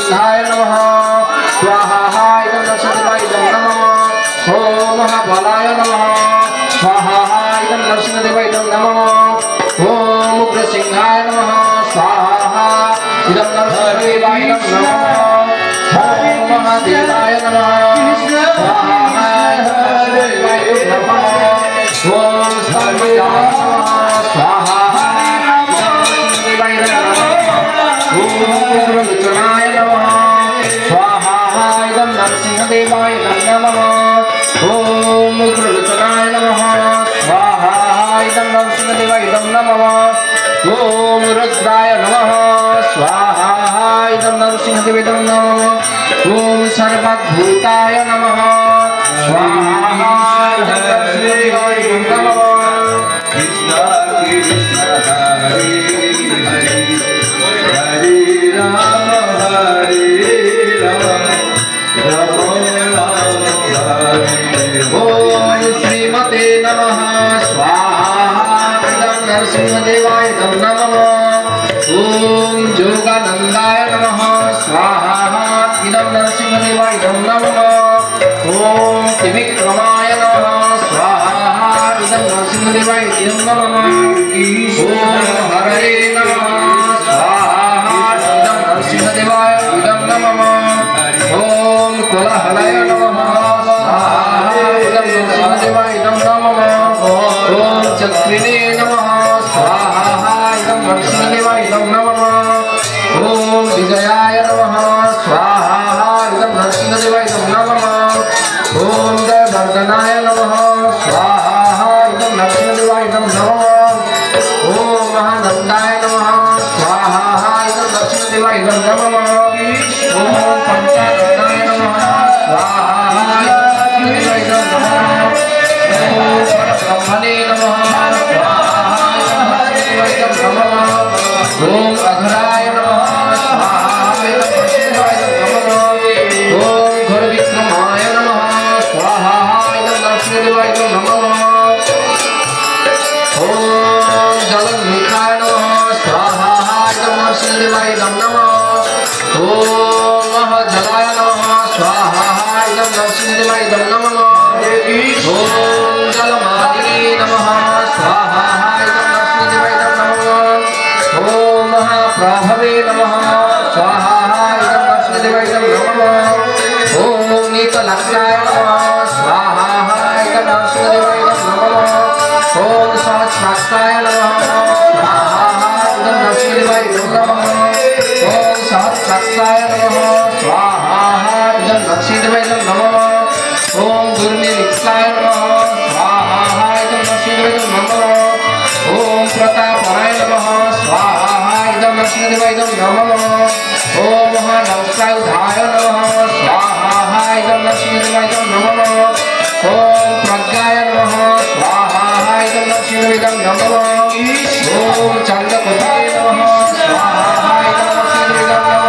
सिंहाय नमः स्वाहा इदं नरसिंहाय नमः ओम महाबलाय नमः स्वाहा इदं नरसिंहाय नमः ओम उग्रसिंहाय नमः स्वाहा इदं नरसिंहाय नमः ओम महादेवाय नमः स्वाहा इदं नरसिंहाय नमः ओम सर्वजाय स्वाहा उग्रलोचनाय नमः स्वाहा इदं नरसिंहदेवाय नमः ओम उग्रलोचनाय नमः स्वाहा इदं नरसिंहदेवाय नमः ओम रुद्राय नमः स्वाहा इदं नरसिंहदेवाय नमः ओम सर्वभूताय नमः स्वाहा इदं नरसिंहदेवाय नमः कृष्ण कृष्ण हरे हरे राम हरे राम राम राम हरे ओम श्रीमते नमः स्वाहा इदं नरसिंहदेवाय नमः ओम जोगानंदाय नमः स्वाहा इदं नरसिंहदेवाय नमः ओम त्रिविक्रमाय नमः स्वाहा इदं नरसिंहदेवाय नमः ओम हरे नमः नरसिंहदेवाय इदं नमः ओम कोलाहलाय नमः स्वाहा इदं नरसिंहदेवाय नमः ओम चक्रिणे नमः स्वाहा इदं नरसिंहदेवाय नमः ओम विजयाय नमः स्वाहा इदं नरसिंहदेवाय नमः ओम जयवर्धनाय नमः स्वाहा इदं नरसिंहदेवाय नमः ओम महानंदाय नमः स्वाहा इदं नरसिंहदेवाय नमः ओम पंचाननाय नमः स्वाहा इदं नरसिंहदेवाय नमः ओम परब्रह्मणे नमः स्वाहा इदं नरसिंहदेवाय नमः ओम अघराय नमः स्वाहा इदं नरसिंहदेवाय नमः ओम घोरविक्रमाय नमः स्वाहा इदं नरसिंहदेवाय नमः ओम जलन्मुखाय नमः स्वाहा इदं नरसिंहदेवाय नमः ओम महाजलाय नमः स्वाहा इदं नरसिंहदेवाय नमः ओम जलमादिने नमः स्वाहा इदं नरसिंहदेवाय नमः ओम महाप्रभवे नमः स्वाहा इदं नरसिंहदेवाय नमः ओम नीतलग्नाय नमः स्वाहा इदं नरसिंहदेवाय नमः ओम सहस्राक्षाय नमः स्वाहा इदं नरसिंहदेवाय नमः ओम सहस्राक्षाय नमः स्वाहा इदं नरसिंहदेवाय नमः ओम दुर्निरीक्षाय नमः स्वाहा इदं नरसिंहदेवाय नमः ओम प्रतापाय नमः स्वाहा इदं नरसिंहदेवाय नमः ओम महानवसायुधाय नमः स्वाहा इदं नरसिंहदेवाय नमः ओम प्रज्ञाय नमः स्वाहा इदं नरसिंहदेवाय नमः ओम चंद्रपताय नमः स्वाहा इदं नरसिंहदेवाय नमः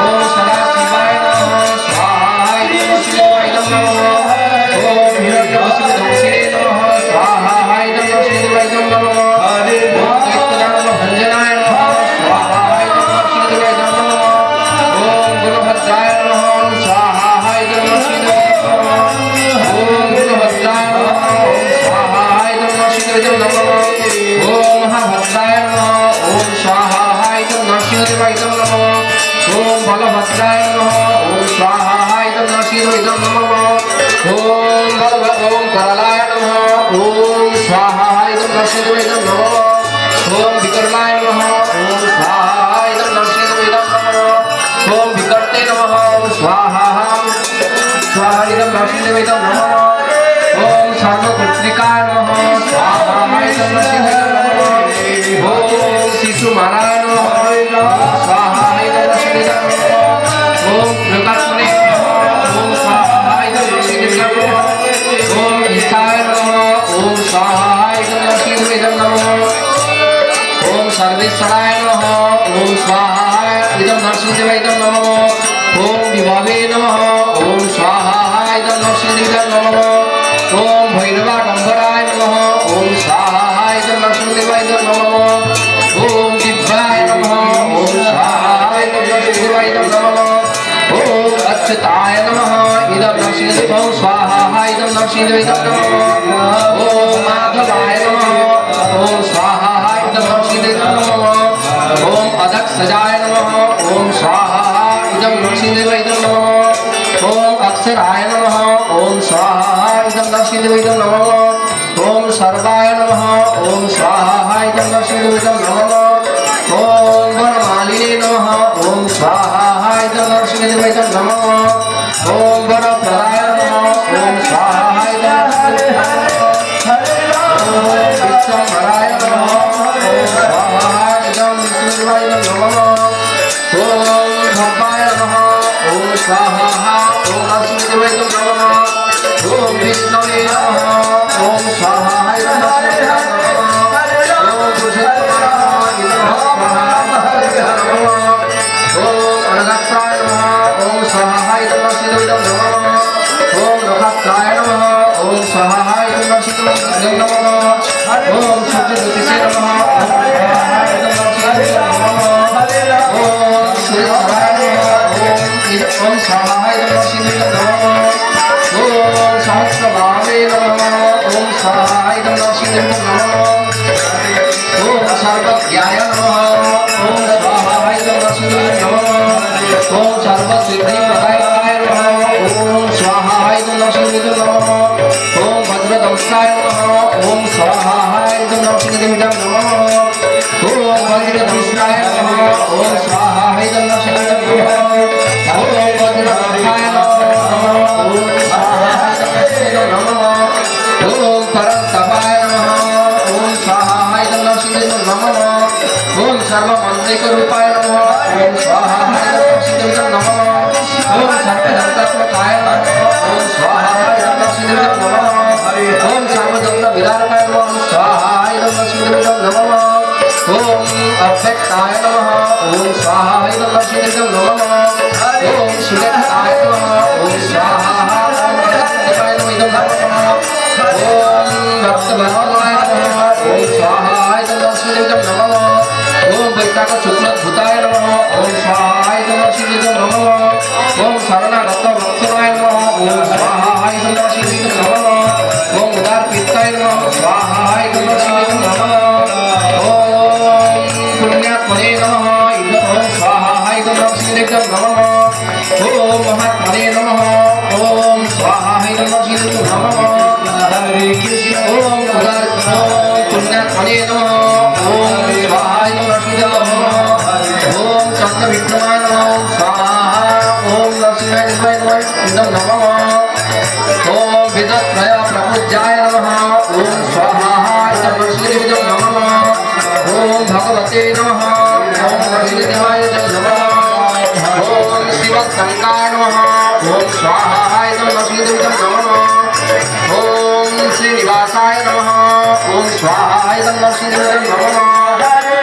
ओम सदाशिवाय नमः स्वाहा इदं नरसिंहदेवाय नमः ओम हिरण्यवसुधंसिने नमः स्वाहा इदं नरसिंहदेवाय नमः ओम चैतन्यभञ्जनाय नमः स्वाहा इदं नरसिंहदेवाय नमः ओम गुणभद्राय नमः स्वाहा इदं नरसिंहदेवाय नमः ओम गुणभद्राय नमः स्वाहा इदं नरसिंहदेवाय नमः ओम महाभद्राय नमः ओम स्वाहा इदं नरसिंहदेवाय नमः ओम बलभद्राय नमः ओम स्वाहा इदं नरसिंहदेवाय नमः ओम करलाय नमः ओम स्वाहा इदं नरसिंहदेवाय नमः ओम विकर्णाय नमः ओम स्वाहा इदं नरसिंहदेवाय नमः ओम विकर्ते नमः ओम स्वाहा इदं नरसिंहदेवाय नमः ओम सर्वपुत्रिकाय नमः स्वाहा इदं नरसिंहदेवाय नमः ओम शिशुमाराय नमः स्वाहा इदं नरसिंहदेवाय नमः ओम योगात्मने ओम स्वाहा इदं नरसिंहदेवाय नमः ओम ईशाय नमः ओम स्वाहा नरसिंह नमः ओम माधवाय नमः ओम स्वाहा इदं नरसिंह नमः ओम अदक्षजाय नमः ओम स्वाहा इदं नरसिंह नमः ओम अक्षराय नमः ओम स्वाहा इदं नरसिंह नमः ओम सर्वाय नमः ओम स्वाहा इदं नरसिंह नमः ओम वरमालिने नमः ओम स्वाहा इदं नरसिंह नमः ओम वरप्रदाय नमः ओम स्वाहा इदं ओम विश्वम्भराय नमः ओम स्वाहा इदं नमः ओम भवाय नमः ओम स्वाहा ओम नरसिंह नमः ओम विष्णवे नमः ओम स्वाहा इदं नमः ओम पुरुषोत्तमाय नमः ओम अनगत्राय नमः ओम स्वाहा इदं नमः ओम नखत्राय नमः ओम स्वाहा इदं नमः ओम सूर्यज्योतिषे नमः ओम सूर्यनारायण नमः ओम स्वाहा इदं नमः ओम सहस्रभावे नमः ओम स्वाहा इदं नमः ओम सर्वज्ञाय नमः ओम स्वाहा इदं नमः ओम सर्वसिद्धिप्रदायकाय नमः ओम स्वाहा इदं नमः ओम वज्रदंष्टाय नमः ओम स्वाहा इदं नमः ओम वज्रदंष्टाय नमः ओम स्वाहा इदं नमः ओम वज्रदंष्टाय नमः ओम स्वाहा इदं नमः ओम परन्तपाय नमः ओम स्वाहा इदं नमः ओम सर्वमन्त्रिकरूपाय नमः ओम स्वाहा इदं नमः ओम सर्वजगत्त्मकाय नमः ओम स्वाहा इदं नमः ओम सर्वजगन्नविदारकाय नमः ओम स्वाहा इदं नमः ओम अव्यक्ताय नमः ओम स्वाहा इदं नमः ओम सुलक्षाय नमः ओम स्वाहा इदं नमः ओम भक्तवरदाय नमः ओम स्वाहा इदं नमः ओम वैशाख शुक्लभूताय नमः ओम स्वाहा इदं नमः ओम शरणागत वत्सलाय नमः ओम स्वाहा इदं नमः ओम उदारपित्ताय नमः स्वाहा इदं नमः ओम पुण्यात्मने नमः ओम स्वाहा इदं नमः ओम महात्मने नमः ओम स्वाहा इदं नमः ओम पुण्यात्मने नमः ओम स्वाहा इदं नमः ओम चक्रविक्रमाय नमः स्वाहा ओम नरसिंहाय नमः ओम विदत्रय प्रपूज्याय नमः ओम स्वाहा इदं नमः ओम भगवते नमः ओम नरसिंहाय नमः ओम शिवशंकाय नमः ओम स्वाहा इदं नमः ओम श्रीनिवासाय नमः ओम स्वाहा इदं नमः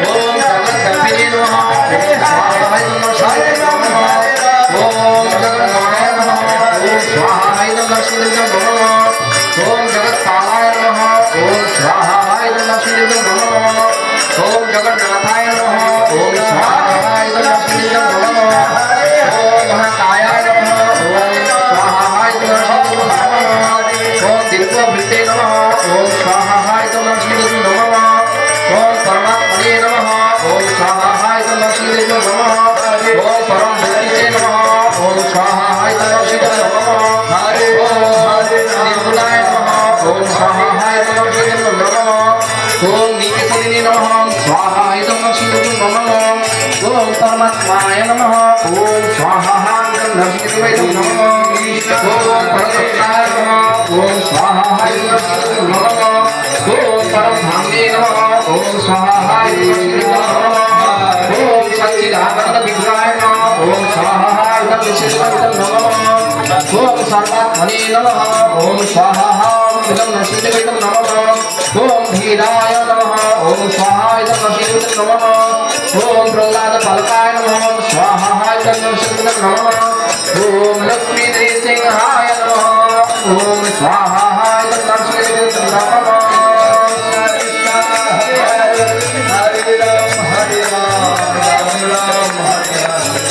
ओम जगद्गर्भिणे नमः ओम स्वाहा इदं नमः ओम जगन्नाथाय नमः ओम स्वाहा इदं नमः ओम जगत्पालाय नमः ओम स्वाहा इदं नमः ओम जगन्नाथाय नमः ओम स्वाहा इदं नमः ओम महाकायाय नमः ओम स्वाहा इदं नमः ओम दिव्यवृत्ते नमः ओम स्वाहा इदं नमः ओम परमात्मने नमः ओम स्वाहा इदं नमः ओम परम ज्योतिषे नमः ओम स्वाहा इदं नमः ओम निर्गुणाय नमः ओम स्वाहा इदं नमः ओम नीकेशलिने नमः स्वाहा इदं नमः ओम परमात्माय नमः ओम स्वाहा इदं नमः ओम परतत्ताय नमः ओम स्वाहा इदं नमः ओम परमधाम्ने नमः ओम स्वाहा इदं नमः ओम सच्चिदानंद विग्रहाय नमः ओम स्वाहा इदं नमः ओम सर्वात्मने नमः ओम स्वाहा इदं नमः ओम धीराय नमः ओम स्वाहा इदं नमः ओम प्रह्लाद फलकाय नमः स्वाहा इदं नमः ओम लक्ष्मी नृसिंहाय नमः ओम स्वाहा इदं नमः हरे राम राम राम हरे हरे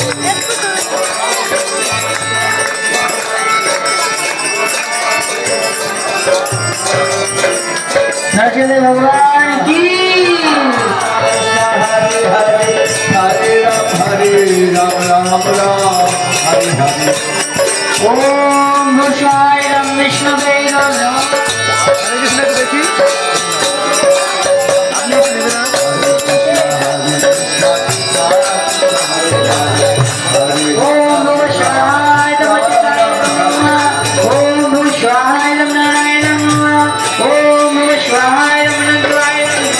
नरसिंह भगवान की। हरे राम राम राम हरे हरे। ओम भूषाय राम विष्णवे नमः। हरे कृष्ण को देखी आपने एक ले लेना। ओम भूषाय नमः चित्ताय नमः। ओम भूषाय नमः नारायण नमः। ओम भूषाय नमः नंदवाय नमः।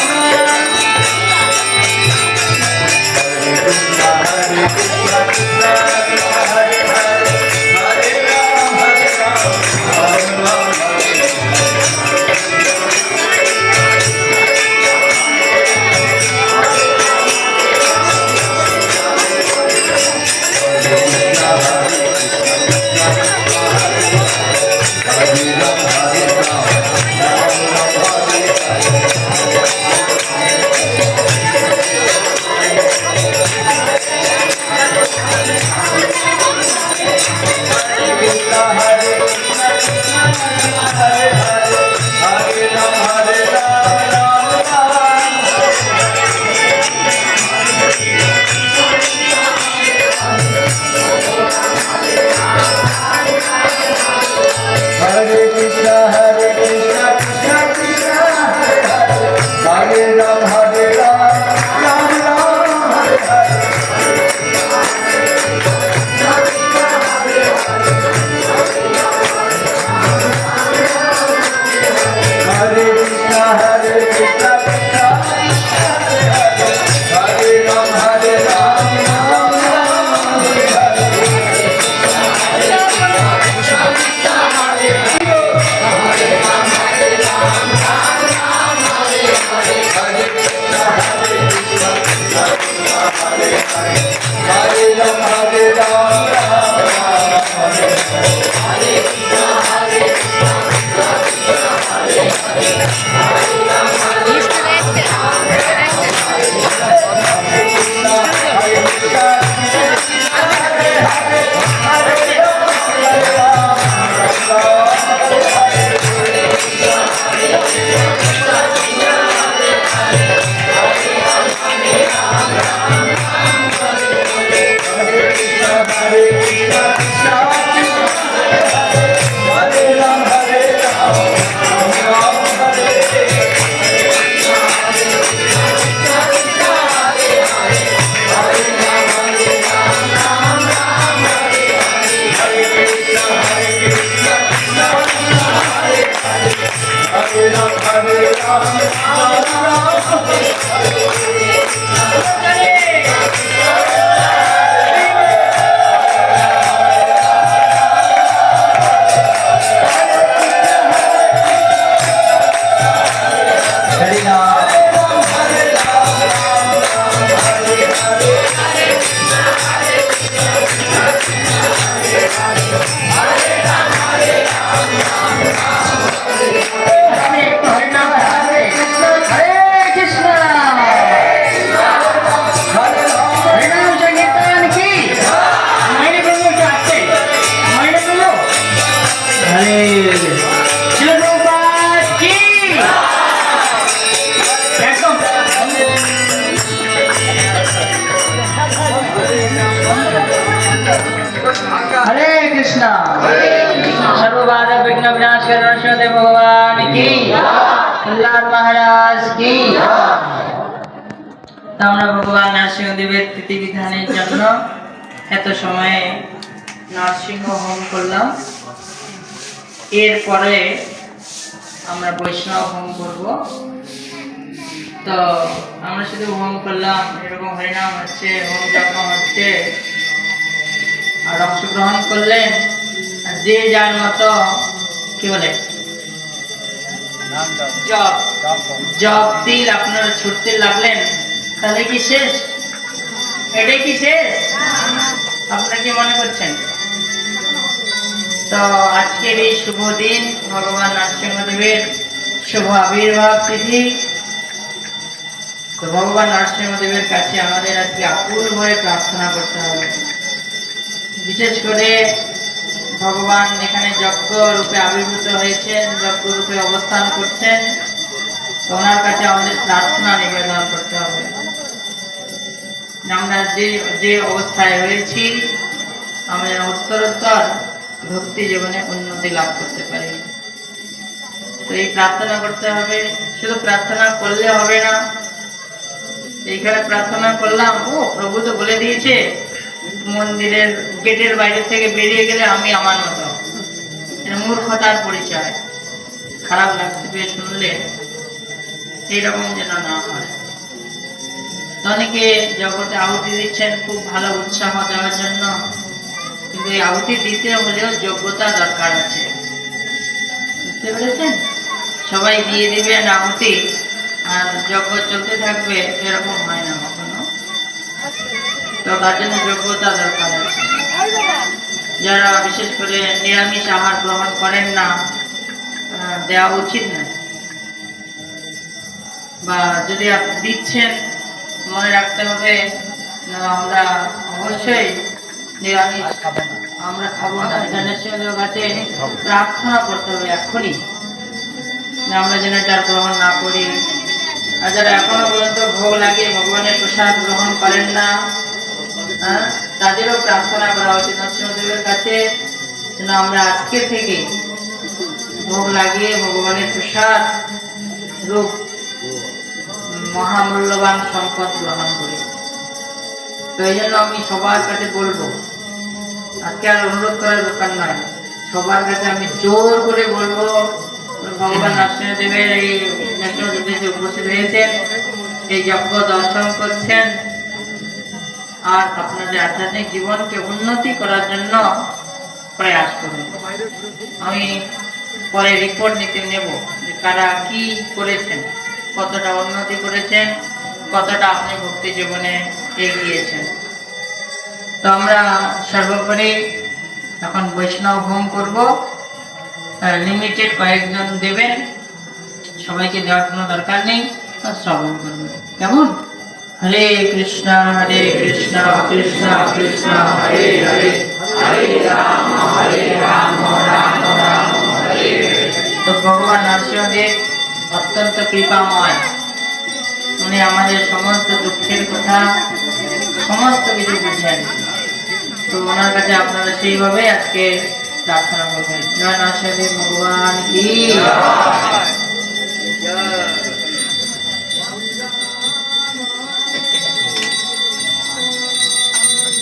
सर्वबाधा विघ्न विनाश कर भगवान की, प्रहलाद महाराज की। আমরা ভগবান নরসিংহদেবের তিথি বিধানের জন্য এত সময়ে নরসিংহ হোম করলাম। এরপরে আমরা বৈষ্ণব হোম করব। তো আমরা শুধু হোম করলাম, এরকম হরিনাম হচ্ছে, হোম যজ্ঞ হচ্ছে, আর অংশগ্রহণ করলেন। আর যে যার মতো কি বলে জপ জপ তিল আপনারা ছুটতে লাগলেন, তাহলে কি শেষ? এটাই কি শেষ? আপনারা কি মনে করছেন? তো আজকের এই শুভ দিন, ভগবান নরসিংহদেবের শুভ আবির্ভাব তিথি। তো ভগবান নরসিংহদেবের কাছে আমাদের আজকে আকুলভাবে প্রার্থনা করতে হবে। বিশেষ করে ভগবান এখানে যজ্ঞ রূপে আবির্ভূত হয়েছেন, যজ্ঞ রূপে অবস্থান করছেন। তো ওনার কাছে আমাদের প্রার্থনা নিবেদন করতে হবে। আমরা যে অবস্থায় রয়েছি আমরা যেন উত্তরোত্তর ভক্তি জীবনে উন্নতি লাভ করতে পারি। তো এই প্রার্থনা করতে হবে। শুধু প্রার্থনা করলে হবে না, এইখানে প্রার্থনা করলাম, ও প্রভু তো বলে দিয়েছে মন্দিরের গেটের বাইরে থেকে বেরিয়ে গেলে আমি আমার মতো, এটা মূর্খতার পরিচয়। খারাপ লাগবে শুনলে, এইরকম যেন না হয়। অনেকে জগতে আহুতি দিচ্ছেন খুব ভালো উৎসাহ দেওয়ার জন্য, কিন্তু এই আহুতি দিতে হলেও যোগ্যতা দরকার আছে, বুঝতে পেরেছেন? সবাই দিয়ে দিবেন আহুতি আর যজ্ঞ চলতে থাকবে, এরকম হয় না কখনো। তো তার জন্য যোগ্যতা দরকার আছে। যারা বিশেষ করে নিরামিষ আহার গ্রহণ করেন না, দেওয়া উচিত নয়। বা যদি আপনি দিচ্ছেন, মনে রাখতে হবে আমরা অবশ্যই নিরামিষ আমরা খাবো না। গণেশের কাছে প্রার্থনা করতে হবে এখনই, আমরা যেন এটা গ্রহণ না করি। আর যারা এখনো পর্যন্ত ভোগ লাগিয়ে ভগবানের প্রসাদ গ্রহণ করেন না, তাদেরও প্রার্থনা করা উচিত নরসিংহদেবের কাছে যেন আমরা আজকে থেকে ভোগ লাগিয়ে ভগবানের প্রসাদ রূপ মহামূল্যবান সম্পদ গ্রহণ করি। তো এই জন্য আমি সবার কাছে বলবো, আজকে আর অনুরোধ করার ব্যাপার নয়, সবার কাছে আমি জোর করে বলবো, ভগবান নরসিংহদেবের এই নরসিংহদেব উপস্থিত হয়েছেন, এই যজ্ঞ দর্শন করছেন আর আপনাদের আধ্যাত্মিক জীবনকে উন্নতি করার জন্য প্রয়াস করুন। আমি পরে রিপোর্ট নিতে নেব যে কারা কি করেছেন, কতটা উন্নতি করেছেন, কতটা আপনি ভক্তি জীবনে এগিয়েছেন। তো আমরা সর্বোপরি এখন বৈষ্ণব হোম করব। লিমিটেড কয়েকজন দেবেন, সবাইকে দেওয়ার কোনো দরকার নেই, শ্রবণ করবেন। কেমন? হরে কৃষ্ণ কৃষ্ণ কৃষ্ণ হরে হরে, হরে রাম রাম রাম হরে হরে। তো ভগবান নরসিংহদেব অত্যন্ত কৃপাময়, উনি আমাদের সমস্ত দুঃখের কথা সমস্ত কিছু বুঝেন। তো ওনার কাছে আপনারা সেইভাবে আজকে প্রার্থনা করবেন। জয় নরসিংহদেব ভগবান কি।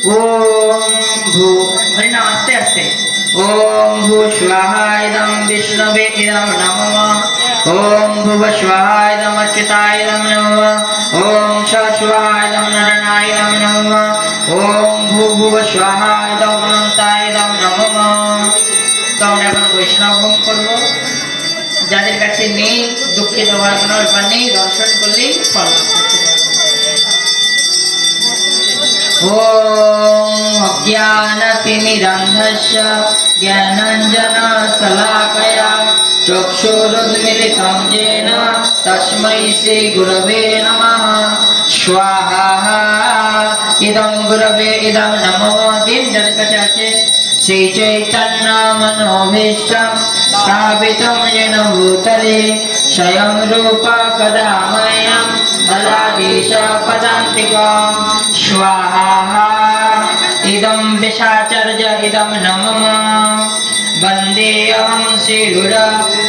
ओम भू हरिनाम आस्ते आस्ते। ओम भूस्वाहाय इदं विष्णवे इदं नमः। ओम भुवस्वाहाय इदं अच्युताय इदं नमः। ओम शस्वाहाय इदं नरनाय इदं नमः। ओम भूभुवस्वाहाय इदं अनन्ताय इदं नमः। तो আমরা এখন বৈষ্ণব হোম করব। যাদের কাছে নেই দুঃখিত হওয়ার কোনো ব্যাপার নেই, দর্শন করলেই ফল লাভ করতে পারবে। ओम अज्ञानतिमिरन्धस्य ज्ञानाञ्जनशलाकया चक्षुरुन्मीलितं येन तस्मै श्रीगुरवे नमः। स्वाहा इदं गुरवे इदं नमो। दिन जगच्चाचे श्री चैतन्य मनोभीष्टं स्थापितं येन भूतले स्वयं रूप कदा मह्यं ददातीश पदान्तिकम्। स्वाहा इदं विशाचर्य इदं नमः। वन्देऽहं श्रीगुर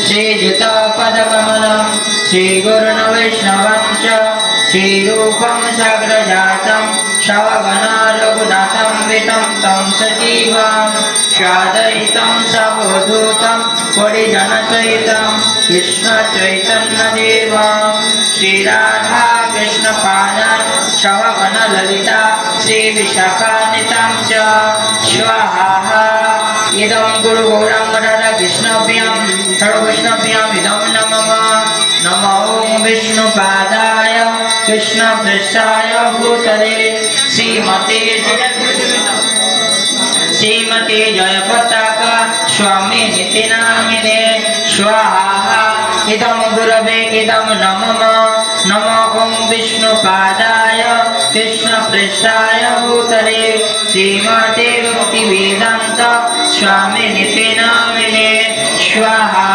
श्रीयुतपदकमलं श्रीगुरुर्वैष्णवं च श्रीरूपं साग्रजातं सवगण रघुनाथं वितं तं सजीवं सादयितं सवधूतं परिजनसहितं कृष्णचैतन्यदेवं श्रीराधा कृष्णपादान् सवगण ललिता श्रीविशाखान्वितं च। स्वाहा इदं गुरुगौराङ्ग राधाकृष्णाभ्यां सर्ववैष्णवाभ्याम् इदं नमः। नमो विष्णुपादाय कृष्णपृष्ठाय भूतले श्रीमते जयपताका स्वामी निति नामिने। स्वाहा इदं गुरवे इदं नमः। नमो विष्णुपादाय कृष्णपृष्ठाय भूतले श्रीमते भक्तिवेदान्त स्वामी निति नामिने। स्वाहा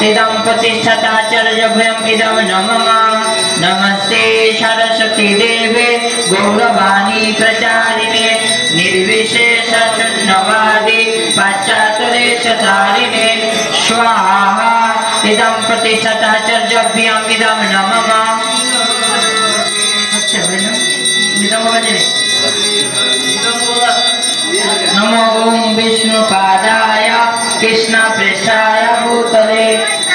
इदं प्रतिष्ठताचर्यभ्यम् इदं नमः नमस्ते सरस्वती देवे गौरवाणी प्रचारिणे निर्विशेष शून्यवादी पाश्चात्यदेशधारिणे स्वाहा इदं प्रतिष्ठताचर्यभ्यम् इदं नमः नमो ओं विष्णुपादाय कृष्णपृष्ठाय भूतले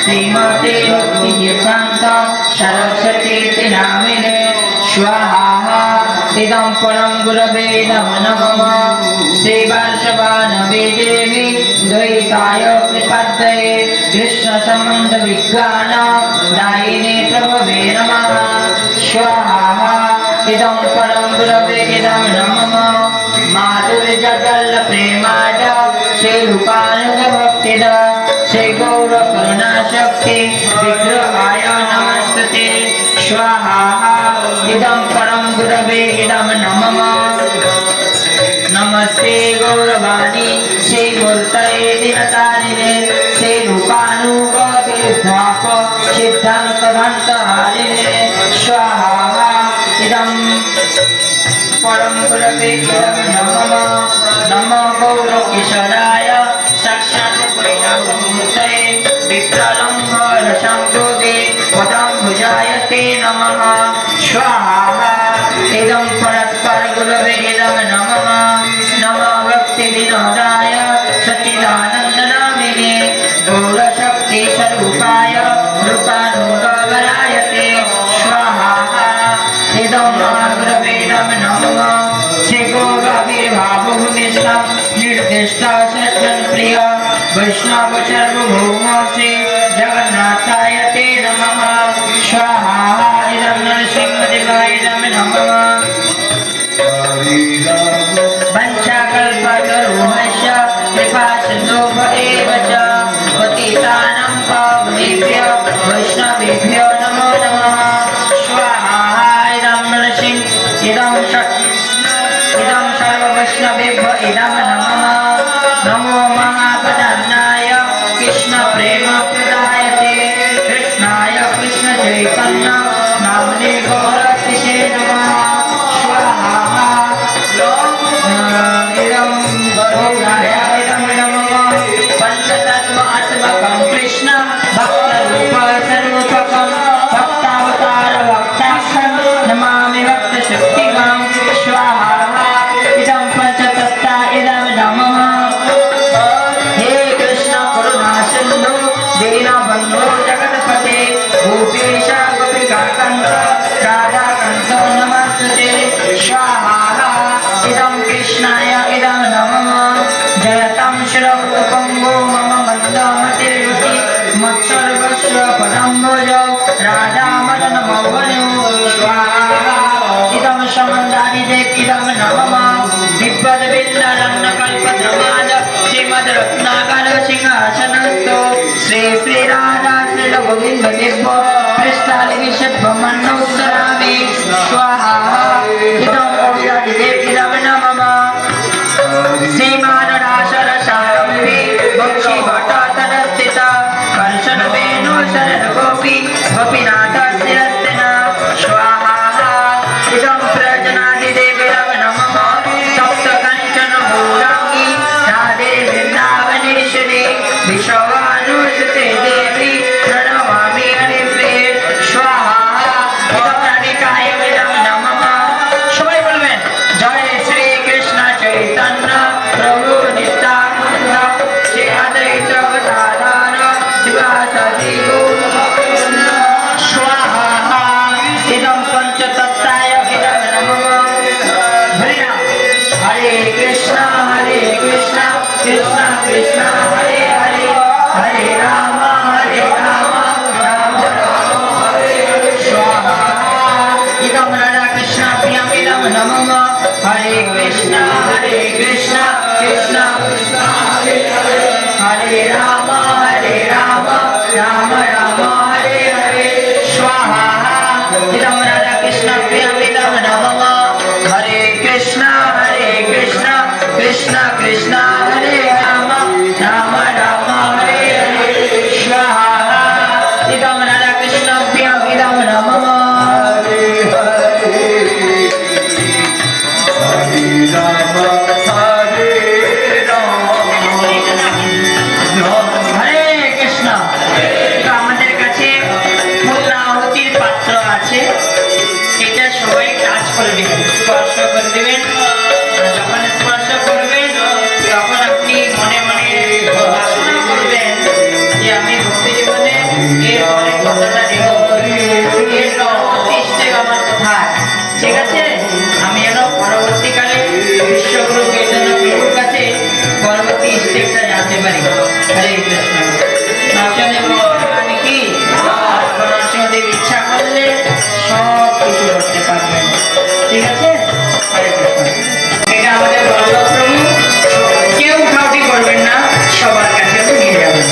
श्रीमते भक्तिवेदान्त सरस्वती नामिने स्वाहा इदं परं गुरवे नमः श्रीवासवानवे देवी द्वैताय कृपाद्वये कृष्णसम्बन्धविज्ञान दायिने प्रभवे नमः स्वाहा इदं परं गुरवे इदं नमः माधुर्यजल प्रेमाय श्रीरूपानुगभक्तिद श्री गौर करुणा शक्ति विग्रहाय नमस्ते स्वाहा इदं परं गुरवे इदं नमः नमस्ते गौरवाणी श्री मूर्तये दिनतारिणे श्री रूपानुगविर्धाप सिद्धान्तधान्तहारिणे स्वाहा इदं परं गुरवे इदं नमः नमो गौरकिशोराय साक्षात् परिणाममूर्तये विप्रलम्बरसम्भुते पदाम्बुजाय ते नमः स्वाहा इदं परस्परगुरवे इदं नमः नमो भक्तिविनोदाय सच्चिदानन्दनामिने गौरशक्तिस्वरूपाय रूपानुगवराय ते स्वाहा इदं महागुरवे इदं नमः श्रीगौरविर्भावभूमिष्ठं निर्दिष्टा सज्जनप्रिय वैष्णव सर्वभौम श्री जगन्नाथाय ते नमः स्वाहा इदं नरसिंहदेवाय इदं नमः वंशाकल्पतरुभ्यश्च कृपासिन्धुभ्य एव च पतितानां पावनेभ्यो वैष्णवेभ्यो नमो नमः स्वाहा इदं नरसिंह इदं सर्ववैष्णवेभ्यो इदं नमः नमो महापदान्नाय कृष्णप्रेमप्रदायते कृष्णाय कृष्णचैतन्य नाम्ने गौरतिशे नमः स्वाहा इदं गौराय इदं नमः पंचतत्त्वात्मकं कृष्ण भक्तरूपस्वरूपकं भक्तावतार भक्ताख्यं नमामि भक्तशक्तिकं स्वाहा इदं पंचतत्ता इदं नमः हे कृष्ण करुणा सिन्धु दीनबन्धो जगत्पते भूपेश गोपिकान्त राधाकान्त नमस्ते स्वाहा इदं कृष्णाय इदं नमः जयतं श्रवणपङ्गो मम मन्दमतिर्वति मत्सर्वस्व पदम्बोजो राधामदनमौवनो स्वाहा इदं समन्दादिदेव इदं नमः विपदविन्दरन्नकल्पद्रमाद श्रीमद्रत्नाकर सिंहासनस्थो श्री श्रीराधा श्रीलगोविन्ददेवो कृष्णालिविशद्भमन्नोत्तरामि स्वाहा इदं औषधिदेव इदं नमः श्रीमानराशरसारम्भे वंशीभट्टतरस्थिता कर्षणवेणु शरणगोपी गोपीनाथस्यस्तिन स्वाहा इदं प्रजनादिदेव इदं नमः सप्तकञ्चन गौराङ्गी राधे वृन्दावनेश्वरी विश्वानुसुते देवी प्रणमामि हरिप्रिये स्वाहा इदं प्रणिकाय इदं नमः আছে, এটা সবাই টাচ করে দেবেন, স্পর্শ করে দেবেন। আর যখন স্পর্শ করবেন তখন আপনি মনে মনে বাসনা করবেন যে আমি ভক্তি জীবনে এরপরে কথাটা দেব, এর পরবর্তী স্টেপ আমার কোথায়, ঠিক আছে? আমি যেন পরবর্তীকালে বিশ্বগুরু চৈতন্য প্রভুর কাছে পরবর্তী স্টেপটা জানতে পারি। হরে কৃষ্ণ। নরসিংহদেব ভগবান কি নরসিংহদেব ইচ্ছা করলে সব কিছু করতে পারবেন, ঠিক আছে? হরে কৃষ্ণ। এটা আমাদের বল্লভ প্রভু, কেউ কাউটি করবেন না, সবার কাছে নিয়ে যাবেন।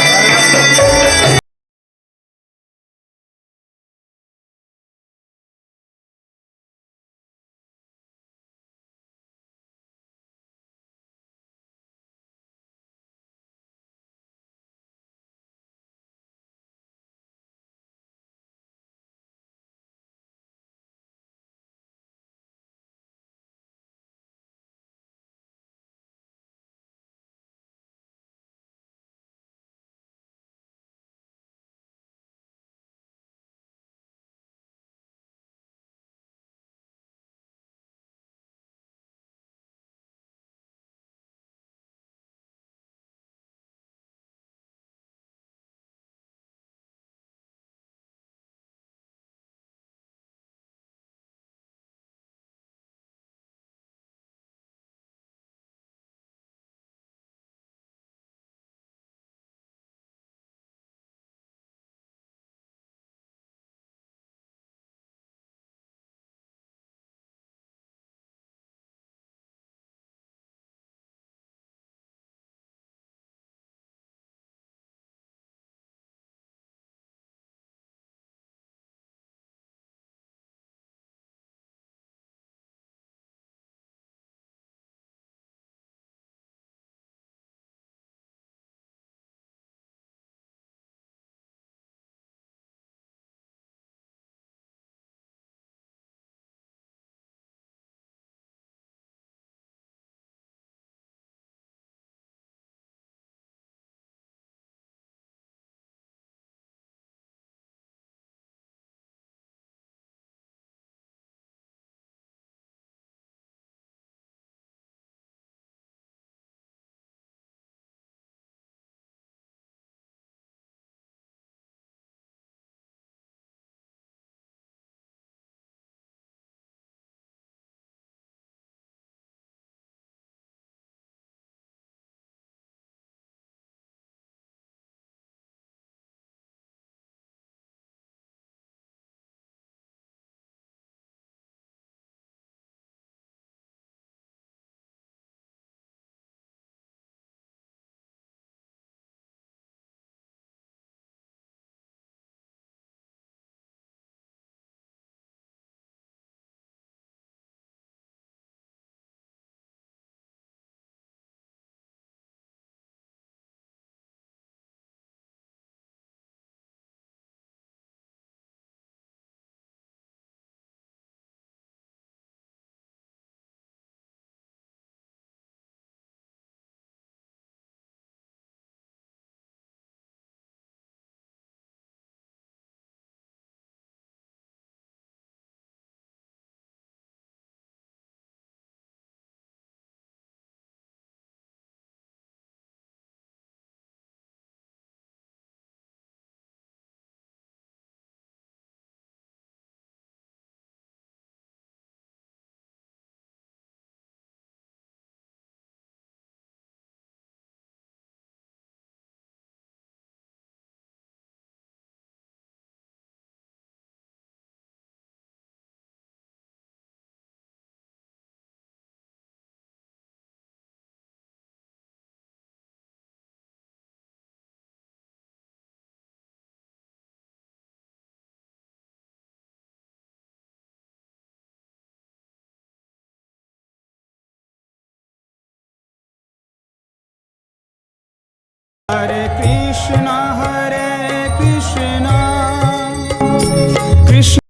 Hare Krishna, Hare Krishna, Krishna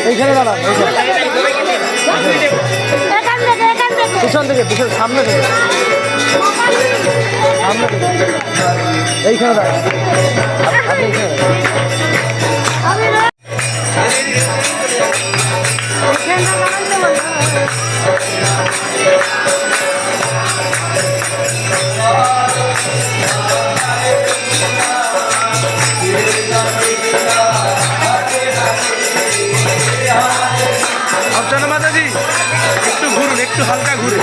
এইখানে দাঁড়ান, পিছন থেকে, পিছন সামনে থেকে, সামনে থেকে এইখানে দাঁড়ান, আপনি এইখানে অর্চনা মাতাজি একটু ঘুরুন, একটু হালকা ঘুরে।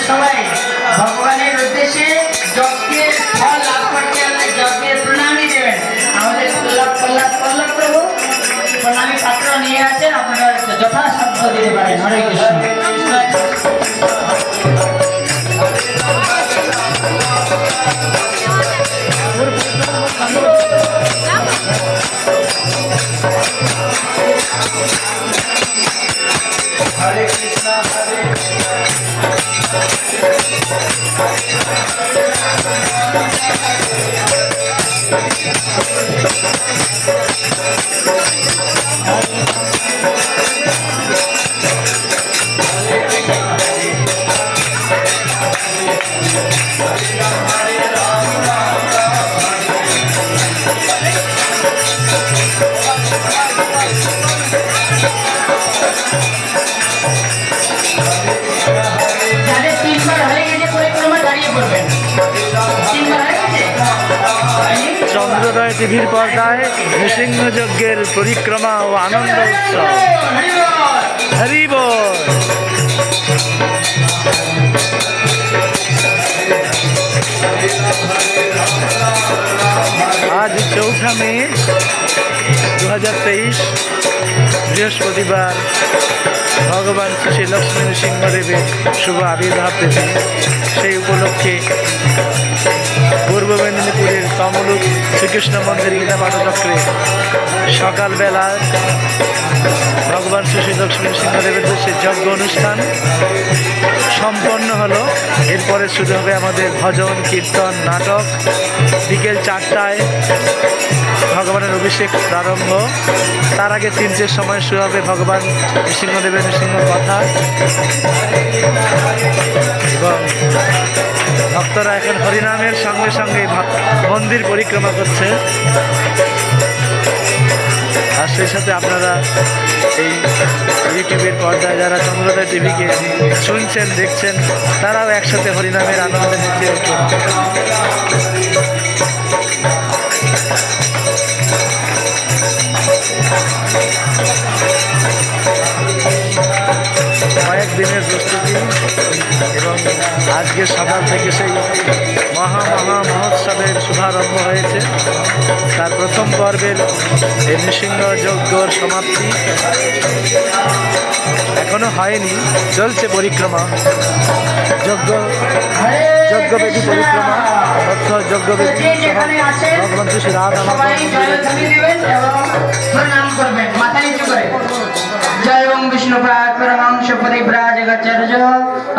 সবাই ভগবানের উদ্দেশ্যে যজ্ঞের ফল লাভ করতে হলে যজ্ঞের প্রণামী দেবেন। আমাদের পল্লব প্রভু প্রণামী পাত্র নিয়ে আছেন, আপনারা যথাসাধ্য দিতে পারেন। হরে কৃষ্ণ। হরে কৃষ্ণ হরে Hare টিভির পর্দায় নৃসিংহ যজ্ঞের পরিক্রমা ও আনন্দ উৎসব। হরি বল। আজ 4 মে 2023 বৃহস্পতিবার, ভগবান শ্রী লক্ষ্মী নৃসিংহদেবের শুভ আবির্ভাব তিথি। সেই উপলক্ষে পূর্ব মেদিনীপুরের তমলুক শ্রীকৃষ্ণ মন্দির গীতা পাঠচক্রে সকালবেলা ভগবান শ্রী লক্ষ্মী নৃসিংহদেবের দেশে যজ্ঞ অনুষ্ঠান সম্পন্ন হলো। এরপরে শুরু হবে আমাদের ভজন, কীর্তন, নাটক। বিকেল 4টায় ভগবানের অভিষেক প্রারম্ভ। তার আগে 3টের সময় শুরু হবে ভগবান নৃসিংহদেবের নৃসিংহ কথা। এবং ভক্তরা এখন হরিনামের সঙ্গে সঙ্গে মন্দির পরিক্রমা করছে। আর সেই সাথে আপনারা এই ইউটিউবের পর্দায় যারা চন্দ্রোদয় টিভিকে শুনছেন, দেখছেন, তারাও একসাথে হরিনামের আনন্দে মেতে উঠুন। কয়েকদিনের প্রস্তুতি এবং আজকে সকাল থেকে সেই মহোৎসবের শুভারম্ভ হয়েছে। তার প্রথম পর্বের এই নৃসিংহ যজ্ঞর সমাপ্তি এখনো হয়নি, চলছে পরিক্রমা, যজ্ঞবেদী পরিক্রমা, যজ্ঞবেদী ভগবান শ্রী রাধা जय ओम विष्णुपाद परमहंस परिव्राजकाचार्य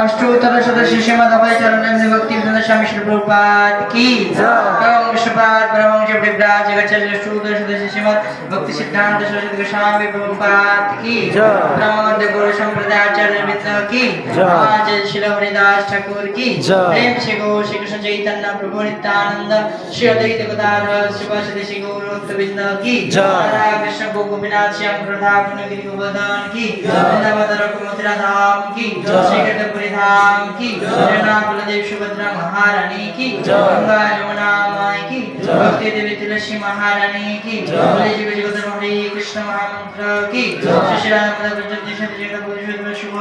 अष्टोत्तर सदस्य श्रीमद् अभय चरण भक्ति स्वामी श्री प्रभुपाद की जय। ओम विष्णुपाद परमहंस परिव्राजकाचार्य अष्टोत्तर सदस्य श्रीमद् भक्ति सिद्धांत सरस्वती गोस्वामी प्रभुपाद की जय। ब्रह्मानंद गौड़ संप्रदाय आचार्य वृंद की जय। जय श्री हरिदास ठाकुर की जय। प्रेम से गौर श्री कृष्ण चैतन्य प्रभु नित्यानंद श्री अद्वैत गदाधर शिवासादि श्री गौर भक्तवृंद की जय। राधा कृष्ण गोपीनाथ श्याम राधा गिरि गोवर्धन की वृंदावन मथुरा धाम की श्री कृष्णपुरी धाम की जगन्नाथ बलदेव सुभद्रा महारानी की गंगा यमुना माई की भक्ति देवी तुलसी महारानी की बोले जीव जगत हरे कृष्ण महामंत्र की श्री राम शुभ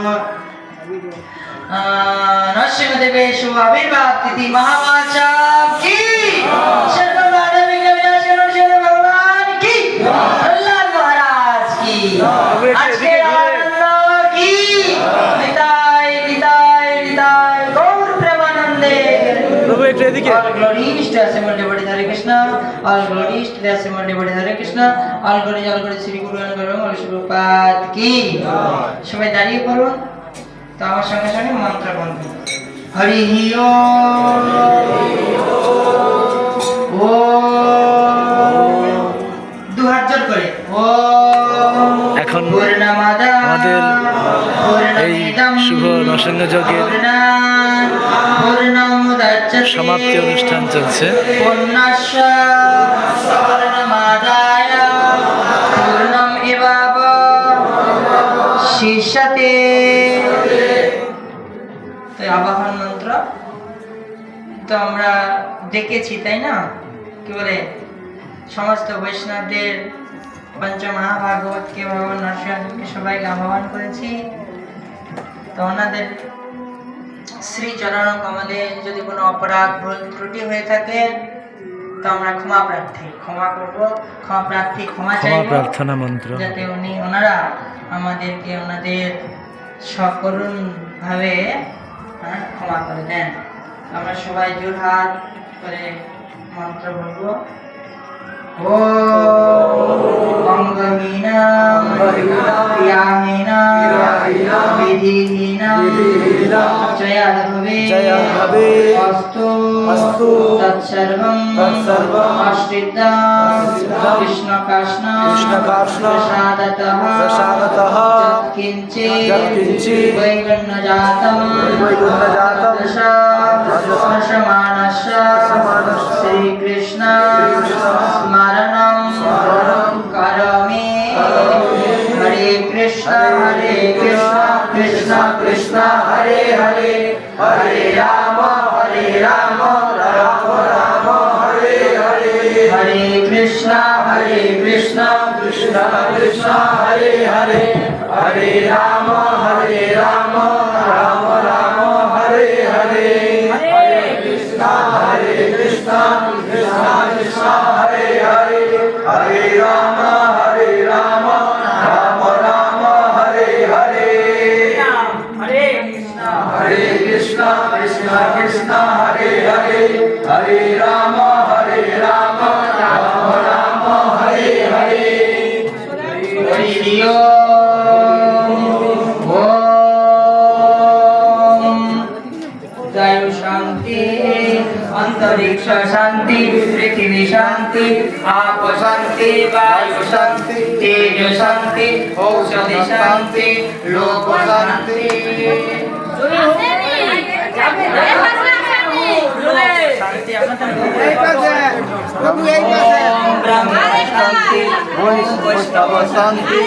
नरसिंहदेव शुभ आविर्भाव तिथि महावाचाप की सर्वबाधा विघ्न विनाशक नरसिंह भगवान की प्रहलाद महाराज की আজকে আনন্দ কি নিতাই নিতাই নিতাই গৌর প্রেমানন্দে প্রভু একটু এদিকে। All glories to Assembled Devotee Hare Krishna, all glories to the Assembled Devotee Hare Krishna, all glories Shri Guru অনুগ্রহ শিবপাদ কি। সবাই দাঁড়িয়ে পড়ুন, তো আমার সঙ্গে সঙ্গে মন্ত্র বলুন। হরি ওম দু হাত জোর করে এখন আমাদের এই শুভ নরসিংহ যজ্ঞের সমাপ্তি অনুষ্ঠান চলছে। শেষাতে আবাহন মন্ত্র তো আমরা দেখেছি, তাই না? কি বলে সমস্ত বৈষ্ণবদের পঞ্চমহাভাগবতকে ভগবান নরসিংহকে সবাইকে আহ্বান করেছি। তো ওনাদের শ্রী চরণ কমলে যদি কোনো অপরাধ ভুল ত্রুটি হয়ে থাকে তো আমরা ক্ষমা করবো, ক্ষমা চাইবো, প্রার্থনা মন্ত্র, যাতে ওনারা আমাদেরকে ওনাদের সকরুণ ভাবে ক্ষমা করে দেন। আমরা সবাই জোর হাত করে মন্ত্র বলবো। অঙ্গহীনাম ক্রিয়াহীনাম বিধিহীনাম জয়াধবে অস্তু তৎসর্বং আশ্রিতাম কৃষ্ণকাষ্ণ প্রসাদতঃ যৎকিঞ্চিৎ বৈগুণ্যজাতম দশমানস্য শ্রীকৃষ্ণ স্মরণম করমি। হরে কৃষ্ণ কৃষ্ণ কৃষ্ণ হরে হরে, হরে রাম রাম রাম হরে হরে, হরে কৃষ্ণ কৃষ্ণ হরে হরে হরে রাম রাম রাম হরে হরে হরে কৃষ্ণ কৃষ্ণ কৃষ্ণ হরে হরে হরে রাম রাম রাম হরে হরে হরে কৃষ্ণ কৃষ্ণ কৃষ্ণ হরে হরে হরে রাম রাম রাম হরে হরে বায়ু শান্তি, অন্তরিক্ষ শান্তি, পৃথিবী শান্তি, আপ শান্তি, বায়ু শান্তি, তেজ শান্তি, ঔষধি শান্তি, লোক শান্তি। শান্তি আপনাদের ওম ব্রাহ্মণ শান্তি, বৈষ্ণব শান্তি,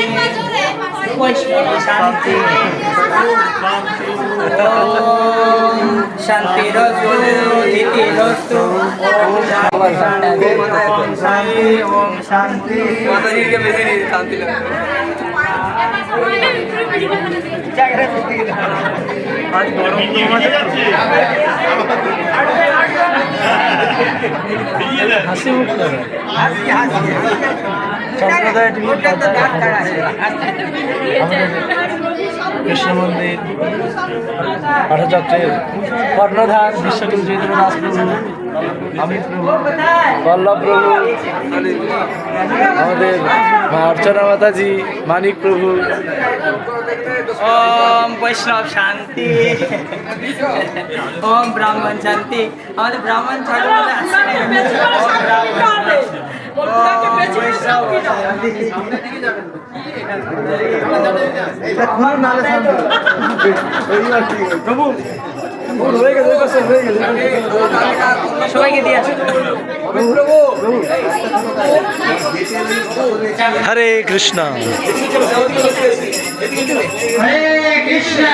বৈষ্ণব শান্তি, শান্তিরস্তু ধীতিরস্তু, ওম শান্তি, ওম শান্তি। হাসি মুখ করে সম্প্রদায় টিভি কৃষ্ণ মন্দির পাঠচক্রের কর্ণধার বিশ্বগুরু চৈতন্যদাস প্রভু, অমিত প্রভু, বল্লভ প্রভু, আমাদের মা অর্চনা মাতাজি, মানিক প্রভু। ওম বৈষ্ণব শান্তি, ওম ব্রাহ্মণ শান্তি। আমাদের ব্রাহ্মণ ছাড়া সবাইকে দিয়ে আসো। হরে কৃষ্ণ হরে কৃষ্ণ।